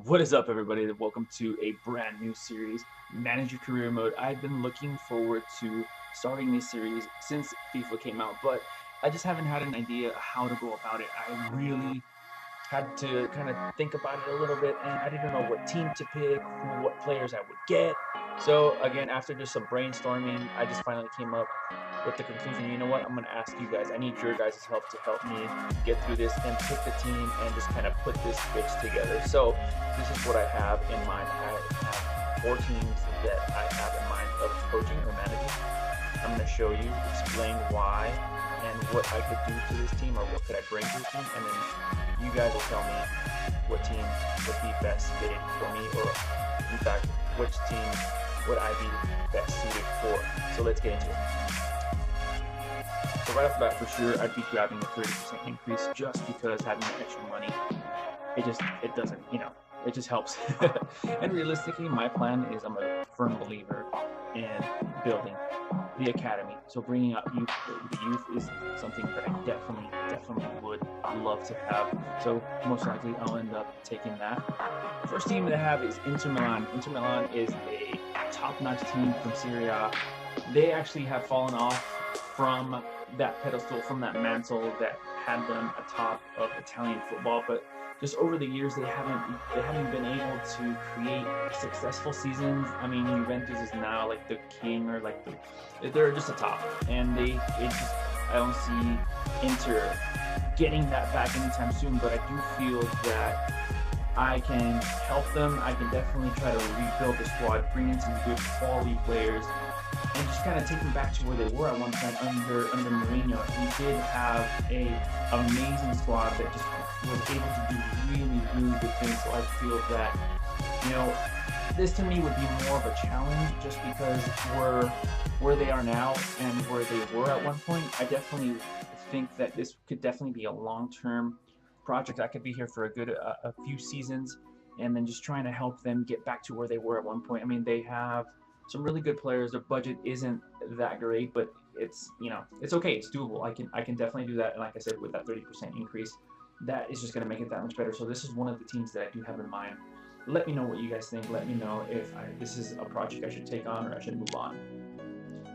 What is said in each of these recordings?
What is up, everybody? Welcome to a brand new series, Manage Your Career Mode. I've been looking forward to starting this series since FIFA came out, but I just haven't had an idea how to go about it. I really had to kind of think about it a little bit, and I didn't know what team to pick, what players I would get. So again, after just some brainstorming, I just finally came up with the conclusion, you know what, I'm going to ask you guys. I need your guys' help to help me get through this and pick the team and just kind of put this pitch together. So this is what I have in mind. I have four teams that I have in mind of coaching or managing. I'm going to show you, explain why and what I could do to this team or what could I bring to this team, and then you guys will tell me what team would be best fitted for me, or in fact, which team would I be best suited for. So let's get into it. So right off the bat, for sure, I'd be grabbing a 30% increase just because having that extra money, it doesn't, it just helps. And realistically, my plan is I'm a firm believer in building the academy. So bringing up youth, the youth is something that I definitely would love to have. So most likely I'll end up taking that. First team that I have is Inter Milan. Inter Milan is a top-notch team from Serie A. They actually have fallen off from that pedestal, from that mantle that had them atop of Italian football, but just over the years they haven't been able to create successful seasons. I mean, Juventus is now like the king, or like they're just a top, and I don't see Inter getting that back anytime soon. But I do feel that I can help them. I can definitely try to rebuild the squad, bring in some good quality players, and just kind of take them back to where they were at one point under Mourinho. He did have a amazing squad that just was able to do really good things. So I feel that, this to me would be more of a challenge, just because where they are now and where they were at one point. I definitely think that this could definitely be a long-term project. I could be here for a few seasons, and then just trying to help them get back to where they were at one point. I mean, they have some really good players. Their budget isn't that great, but it's okay. It's doable. I can definitely do that. And like I said, with that 30% increase, that is just going to make it that much better. So this is one of the teams that I do have in mind. Let me know what you guys think. Let me know if this is a project I should take on or I should move on.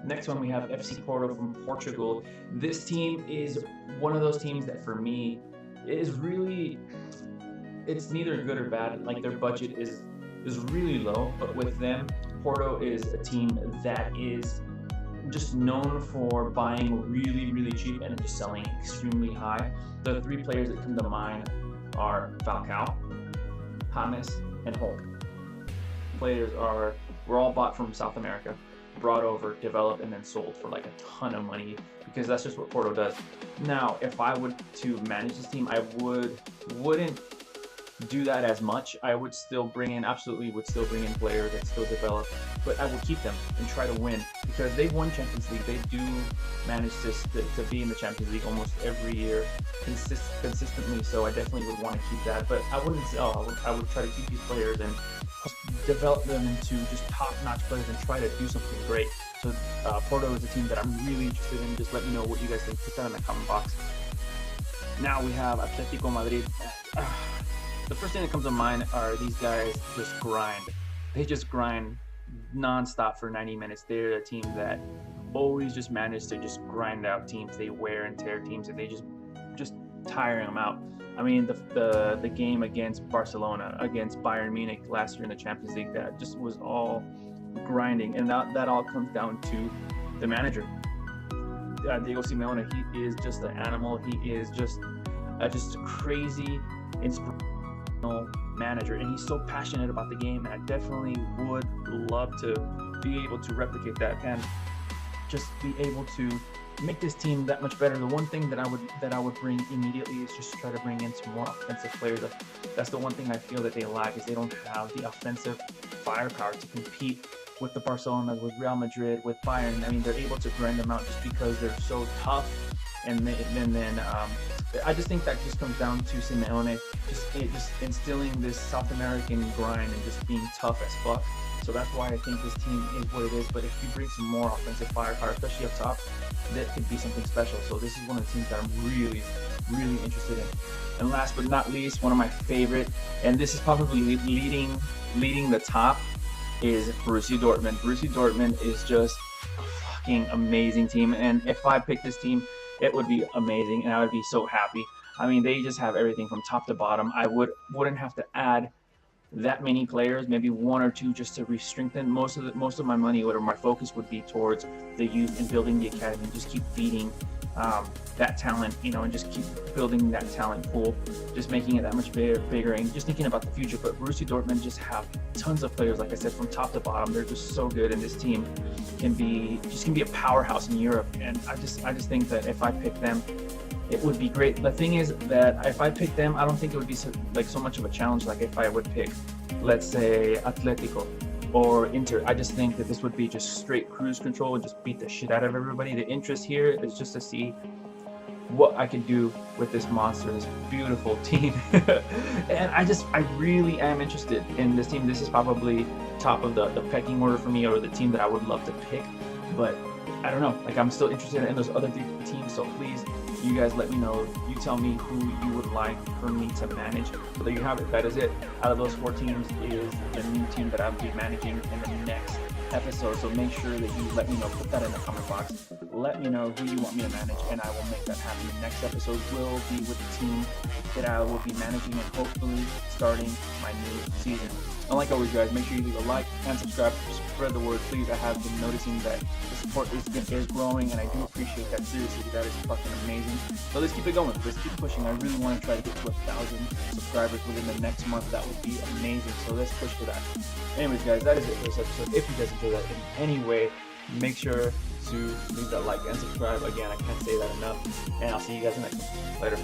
Next one, we have FC Porto from Portugal. This team is one of those teams that for me is really, it's neither good or bad. Like, their budget is really low, but with them, Porto is a team that is just known for buying really cheap and just selling extremely high. The three players that come to mind are Falcao, James, and Hulk. Were all bought from South America, brought over, developed, and then sold for like a ton of money, because that's just what Porto does. Now, if I would to manage this team, I wouldn't do that as much. I would still bring in players and still develop, but I will keep them and try to win, because they've won Champions League. They do manage to be in the Champions League almost every year consistently, so I definitely would want to keep that. But I wouldn't sell. I would try to keep these players and develop them into just top-notch players and try to do something great. So Porto is a team that I'm really interested in. Just let me know what you guys think. Put that in the comment box. Now we have Atletico Madrid. The first thing that comes to mind are these guys just grind. They just grind non-stop for 90 minutes. They're a team that always just manage to just grind out teams. They wear and tear teams, and they just tiring them out. I mean, the game against Barcelona, against Bayern Munich last year in the Champions League, that just was all grinding, and that all comes down to the manager. Diego Simeone, he is just an animal. He is just a crazy, inspirational manager, and he's so passionate about the game, and I definitely would love to be able to replicate that and just be able to make this team that much better. The one thing that I would bring immediately is just try to bring in some more offensive players. That's the one thing I feel that they lack, is they don't have the offensive firepower to compete with the Barcelona, with Real Madrid, with Bayern. I mean, they're able to grind them out just because they're so tough, and then I just think that just comes down to Simeone just instilling this South American grind and just being tough as fuck. So that's why I think this team is what it is. But if you bring some more offensive firepower, especially up top, that could be something special. So this is one of the teams that I'm really, really interested in. And last but not least, one of my favorite, and this is probably leading the top, is Borussia Dortmund. Borussia Dortmund is just a fucking amazing team. And if I picked this team, it would be amazing, and I would be so happy. I mean, they just have everything from top to bottom. I wouldn't have to add that many players, maybe one or two, just to re-strengthen. Most of my money or my focus would be towards the youth and building the academy, just keep feeding that talent, and just keep building that talent pool, just making it that much bigger, and just thinking about the future. But Borussia Dortmund just have tons of players, like I said, from top to bottom. They're just so good, and this team can be a powerhouse in Europe. And I just think that if I pick them, it would be great. The thing is that if I pick them, I don't think it would be so much of a challenge like if I would pick, let's say, Atletico or Inter. I just think that this would be just straight cruise control and just beat the shit out of everybody. The interest here is just to see what I can do with this monster, this beautiful team. And I really am interested in this team. This is probably top of the pecking order for me, or the team that I would love to pick. But I don't know, like, I'm still interested in those other three teams. So please, you guys let me know. You tell me who you would like for me to manage. So there you have it. That is it. Out of those 4 teams is the new team that I'll be managing in the next episode. So make sure that you let me know. Put that in the comment box. Let me know who you want me to manage, and I will make that happen. The next episode will be with the team that I will be managing and hopefully starting my new season. And like always, guys, make sure you leave a like and subscribe. Spread the word, please. I have been noticing that the support is growing, and I do appreciate that. Seriously, that is fucking amazing. So let's keep it going. Let's keep pushing. I really want to try to get to 1,000 subscribers within the next month. That would be amazing. So let's push for that. Anyways, guys, that is it for this episode. If you guys enjoyed that in any way, make sure to leave that like and subscribe. Again, I can't say that enough. And I'll see you guys next one. Later.